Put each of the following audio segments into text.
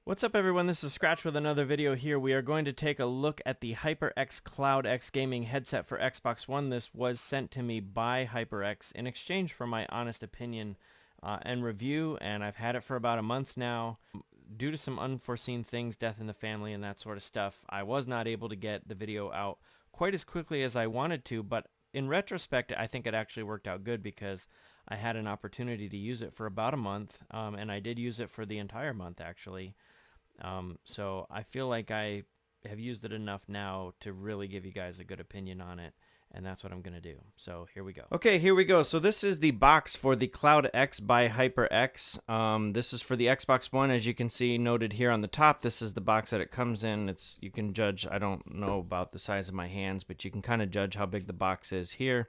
What's up everyone, this is Scratch with another video here. We are going to take a look at the HyperX CloudX gaming headset for Xbox One. This was sent to me by HyperX in exchange for my honest opinion and review, and I've had it for about a month now. Due to some unforeseen things, death in the family and that sort of stuff, I was not able to get the video out quite as quickly as I wanted to, but in retrospect, I think it actually worked out good because I had an opportunity to use it for about a month, and I did use it for the entire month actually. So I feel like I have used it enough now to really give you guys a good opinion on it, and that's what I'm going to do. So here we go. Okay, here we go. So this is the box for the CloudX by HyperX. This is for the Xbox One, as you can see noted here on the top. This is the box that it comes in. You can judge, I don't know about the size of my hands, but you can kind of judge how big the box is here.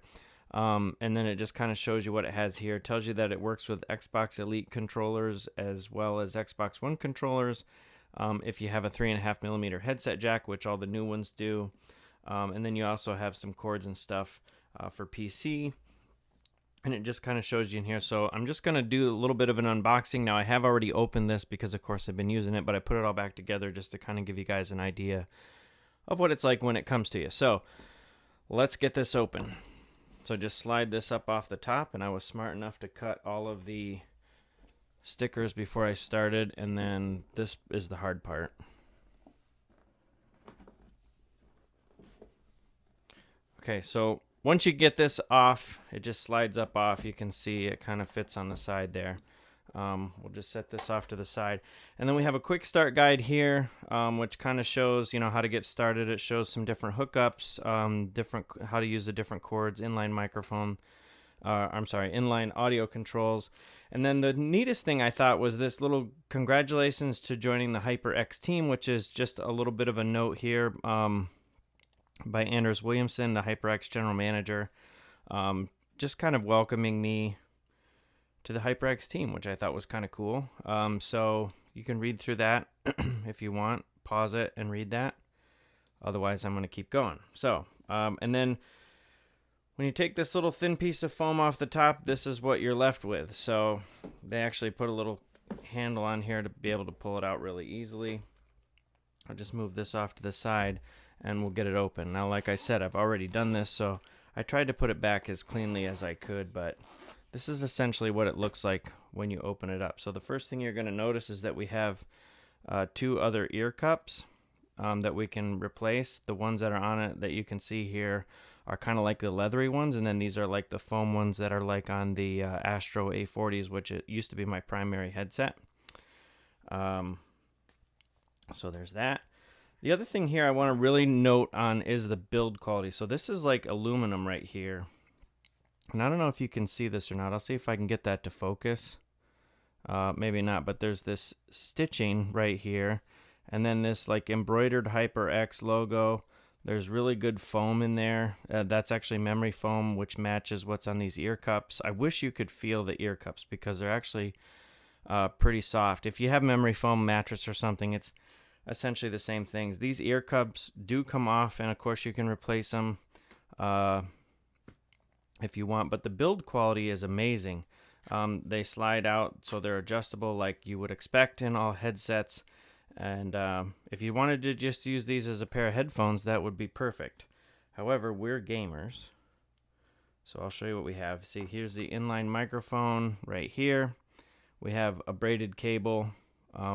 And then it just kind of shows you what it has here. It tells you that it works with Xbox Elite controllers as well as Xbox One controllers. If you have a 3.5mm headset jack, which all the new ones do. And then you also have some cords and stuff for PC. And it just kind of shows you in here. So I'm just going to do a little bit of an unboxing. Now I have already opened this because of course I've been using it, but I put it all back together just to kind of give you guys an idea of what it's like when it comes to you. So let's get this open. So just slide this up off the top, and I was smart enough to cut all of the stickers before I started, and then this is the hard part. Okay, so once you get this off, it just slides up off. You can see it kind of fits on the side there. We'll just set this off to the side, and then we have a quick start guide here, which kind of shows how to get started. It shows some different hookups, how to use the different cords, inline microphone, inline audio controls. And then the neatest thing I thought was this little congratulations to joining the HyperX team, which is just a little bit of a note here by Anders Williamson, the HyperX general manager, just kind of welcoming me to the HyperX team, which I thought was kind of cool. So you can read through that if you want, pause it and read that. Otherwise, I'm going to keep going. So, and then when you take this little thin piece of foam off the top, this is what you're left with. So they actually put a little handle on here to be able to pull it out really easily. I'll just move this off to the side and we'll get it open. Now, like I said, I've already done this, so I tried to put it back as cleanly as I could, but this is essentially what it looks like when you open it up. So the first thing you're going to notice is that we have two other ear cups that we can replace. The ones that are on it that you can see here are kind of like the leathery ones, and then these are like the foam ones that are like on the Astro A40s, which it used to be my primary headset. So there's that. The other thing here I want to really note on is the build quality. So this is like aluminum right here. And I don't know if you can see this or not. I'll see if I can get that to focus. Maybe not, but there's this stitching right here. And then this like embroidered HyperX logo. There's really good foam in there. That's actually memory foam, which matches what's on these ear cups. I wish you could feel the ear cups because they're actually pretty soft. If you have memory foam mattress or something, it's essentially the same things. These ear cups do come off, and of course you can replace them if you want, but the build quality is amazing. They slide out, so they're adjustable like you would expect in all headsets. And if you wanted to just use these as a pair of headphones, that would be perfect. However, we're gamers, so I'll show you what we have. See, here's the inline microphone right here. We have a braided cable,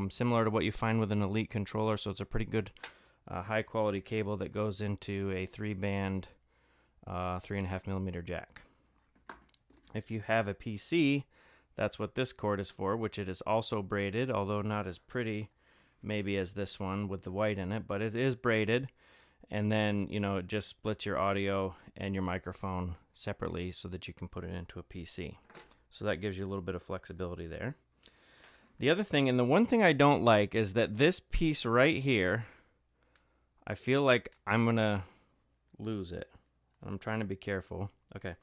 similar to what you find with an Elite controller, so it's a pretty good high quality cable that goes into a 3-band 3.5mm jack. If you have a PC, that's what this cord is for, which it is also braided, although not as pretty maybe as this one with the white in it, but it is braided. And then, it just splits your audio and your microphone separately so that you can put it into a PC. So that gives you a little bit of flexibility there. The other thing, and the one thing I don't like, is that this piece right here, I feel like I'm going to lose it. I'm trying to be careful. Okay.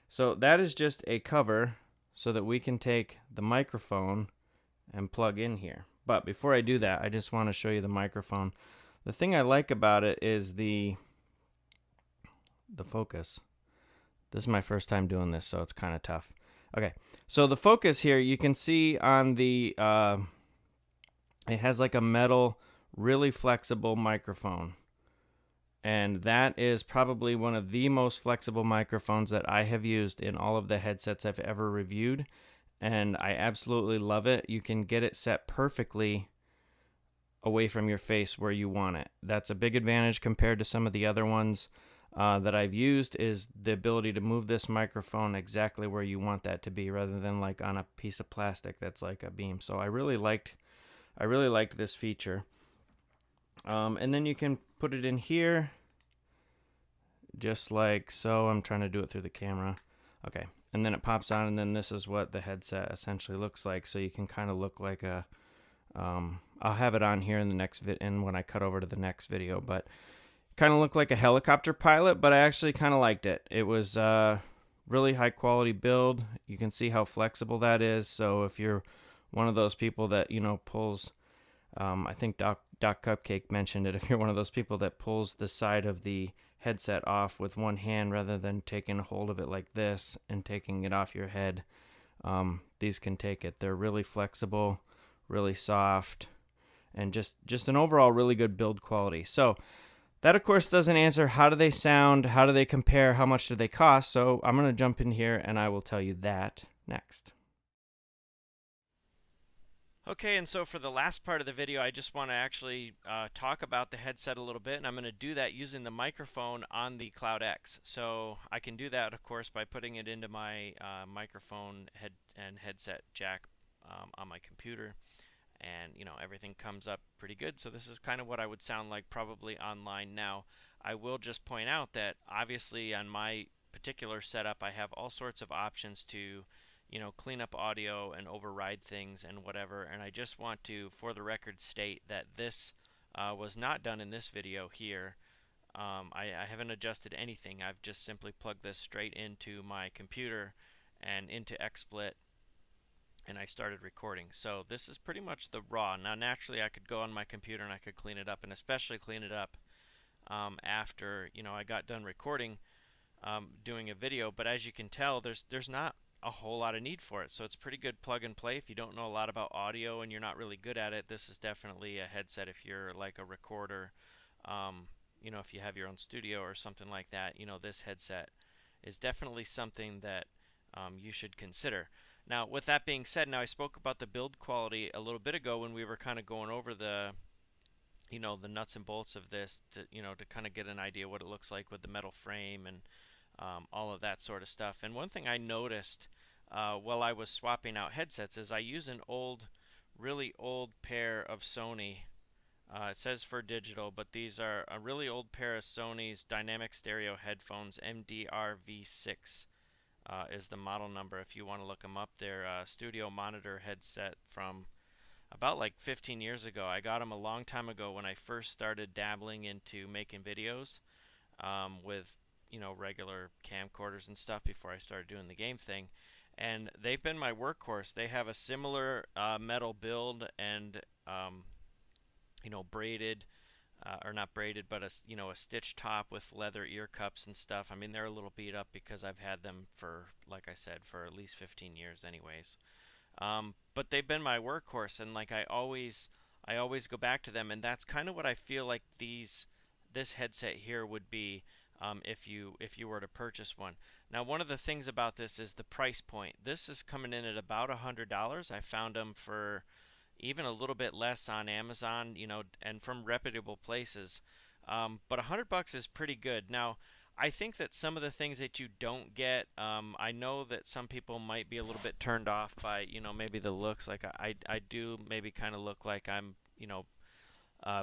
So that is just a cover so that we can take the microphone and plug in here. But before I do that, I just want to show you the microphone. The thing I like about it is the focus. This is my first time doing this, so it's kind of tough. Okay, so the focus here, you can see on the It has like a metal, really flexible microphone. And that is probably one of the most flexible microphones that I have used in all of the headsets I've ever reviewed. And I absolutely love it. You can get it set perfectly away from your face where you want it. That's a big advantage compared to some of the other ones that I've used, is the ability to move this microphone exactly where you want that to be, rather than like on a piece of plastic that's like a beam. So I really liked this feature. And then you can put it in here just like so. I'm trying to do it through the camera. Okay. And then it pops on, and then this is what the headset essentially looks like. So you can kind of look like a, I'll have it on here in the next and when I cut over to the next video, but kind of looked like a helicopter pilot, but I actually kind of liked it. It was really high quality build. You can see how flexible that is. So if you're one of those people that, pulls, I think Doc Cupcake mentioned it, if you're one of those people that pulls the side of the headset off with one hand rather than taking hold of it like this and taking it off your head, these can take it. They're really flexible, really soft, and just an overall really good build quality. So that, of course, doesn't answer how do they sound, how do they compare, how much do they cost. So I'm going to jump in here and I will tell you that next. Okay, and so for the last part of the video, I just want to actually talk about the headset a little bit, and I'm going to do that using the microphone on the CloudX. So I can do that, of course, by putting it into my microphone head and headset jack on my computer, and everything comes up pretty good. So this is kind of what I would sound like probably online. Now, I will just point out that obviously on my particular setup, I have all sorts of options to clean up audio and override things and whatever. And I just want to, for the record, state that this was not done in this video here. I haven't adjusted anything. I've just simply plugged this straight into my computer and into XSplit, and I started recording. So this is pretty much the raw. Now naturally I could go on my computer and I could clean it up, and especially clean it up after I got done recording, doing a video. But as you can tell, there's not a whole lot of need for it. So it's pretty good plug and play. If you don't know a lot about audio and you're not really good at it, this is definitely a headset if you're like a recorder. If you have your own studio or something like that, this headset is definitely something that you should consider. Now, with that being said, now I spoke about the build quality a little bit ago when we were kind of going over the the nuts and bolts of this to to kind of get an idea what it looks like with the metal frame and all of that sort of stuff. And one thing I noticed while I was swapping out headsets is I use an really old pair of Sony. It says for digital, but these are a really old pair of Sony's dynamic stereo headphones. MDR-V6 is the model number if you want to look them up. They're a studio monitor headset from about like 15 years ago. I got them a long time ago when I first started dabbling into making videos with regular camcorders and stuff before I started doing the game thing. And they've been my workhorse. They have a similar metal build and braided, or not braided, but a stitched top with leather ear cups and stuff. I mean, they're a little beat up because I've had them for, like I said, for at least 15 years anyways. But they've been my workhorse, and like I always go back to them, and that's kind of what I feel like this headset here would be if you were to purchase one. Now, one of the things about this is the price point. This is coming in at about $100. I found them for even a little bit less on Amazon, and from reputable places. But $100 is pretty good. Now, I think that some of the things that you don't get, I know that some people might be a little bit turned off by, maybe the looks. Like I do maybe kind of look like I'm,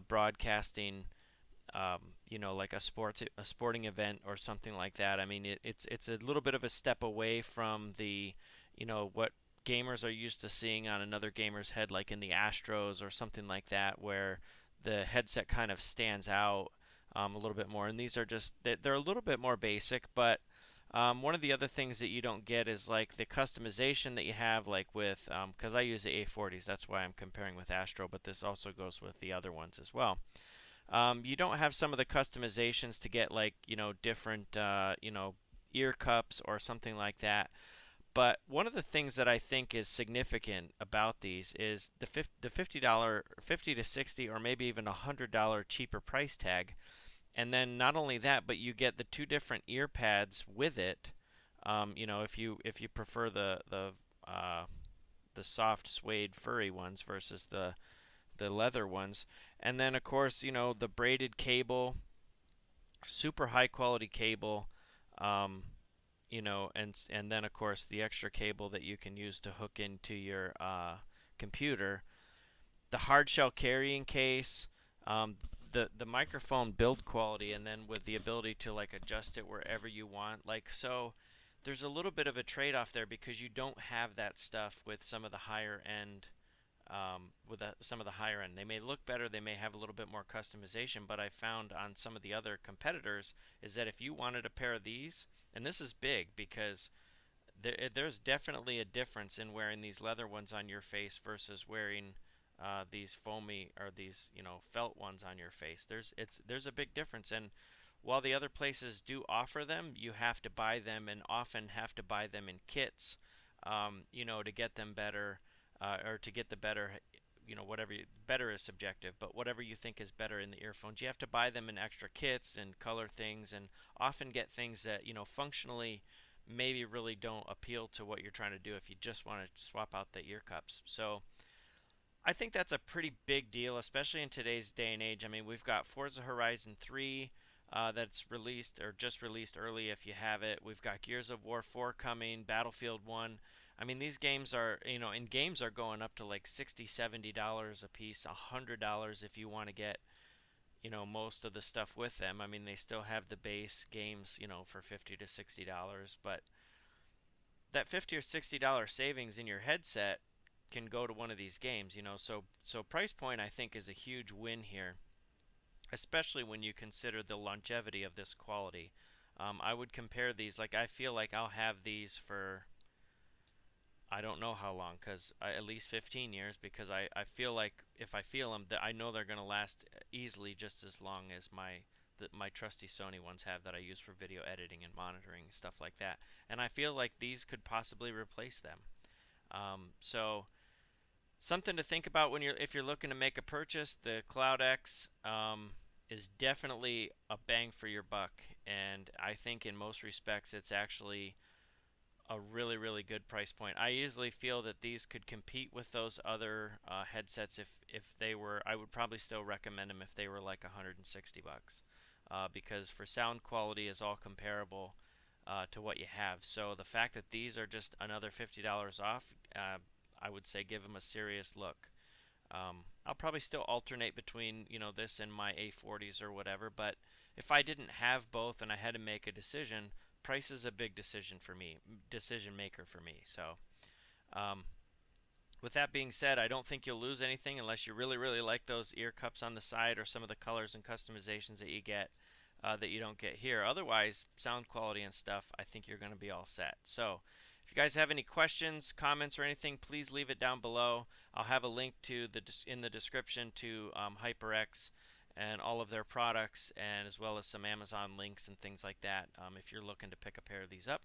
broadcasting, like a sporting event or something like that. I mean, it's a little bit of a step away from the, what gamers are used to seeing on another gamer's head, like in the Astros or something like that, where the headset kind of stands out a little bit more. And these are just, they're a little bit more basic, but one of the other things that you don't get is like the customization that you have, like with, because I use the A40s, that's why I'm comparing with Astro, but this also goes with the other ones as well. You don't have some of the customizations to get like, different, ear cups or something like that. But one of the things that I think is significant about these is the $50, 50 to 60, or maybe even $100 cheaper price tag. And then not only that, but you get the two different ear pads with it. If you prefer the soft suede furry ones versus the leather ones. And then of course, the braided cable, super high quality cable, and then of course the extra cable that you can use to hook into your computer, the hard shell carrying case, the microphone build quality, and then with the ability to like adjust it wherever you want. Like, so there's a little bit of a trade-off there because you don't have that stuff with some of the higher end. Some of the higher end, they may look better, they may have a little bit more customization, but I found on some of the other competitors is that if you wanted a pair of these, and this is big because there's definitely a difference in wearing these leather ones on your face versus wearing these foamy or these felt ones on your face. There's a big difference, and while the other places do offer them, you have to buy them and often have to buy them in kits, to get them better, or to get the better, better is subjective, but whatever you think is better in the earphones, you have to buy them in extra kits and color things, and often get things that functionally maybe really don't appeal to what you're trying to do if you just want to swap out the ear cups. So I think that's a pretty big deal, especially in today's day and age. I mean, we've got Forza Horizon 3 that's released or just released early if you have it. We've got Gears of War 4 coming, Battlefield 1. I mean, these games are, and games are going up to like $60, $70 a piece, $100 if you want to get, most of the stuff with them. I mean, they still have the base games, for $50 to $60, but that $50 or $60 savings in your headset can go to one of these games, so price point I think is a huge win here, especially when you consider the longevity of this quality. I would compare these, like I feel like I'll have these for I don't know how long, because at least 15 years, because I feel like if I feel them, that I know they're going to last easily just as long as my trusty Sony ones have that I use for video editing and monitoring, stuff like that. And I feel like these could possibly replace them. So something to think about if you're looking to make a purchase. The CloudX is definitely a bang for your buck, and I think in most respects it's actually a really, really good price point. I usually feel that these could compete with those other headsets if they were. I would probably still recommend them if they were like 160 bucks, because for sound quality is all comparable to what you have. So the fact that these are just another $50 off, I would say give them a serious look. I'll probably still alternate between this and my A40s or whatever, but if I didn't have both and I had to make a decision, price is a big decision maker for me. So with that being said, I don't think you'll lose anything unless you really, really like those ear cups on the side or some of the colors and customizations that you get that you don't get here. Otherwise, sound quality and stuff, I think you're going to be all set. So if you guys have any questions, comments, or anything, please leave it down below. I'll have a link in the description to HyperX and all of their products, and as well as some Amazon links and things like that if you're looking to pick a pair of these up.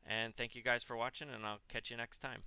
And thank you guys for watching, and I'll catch you next time.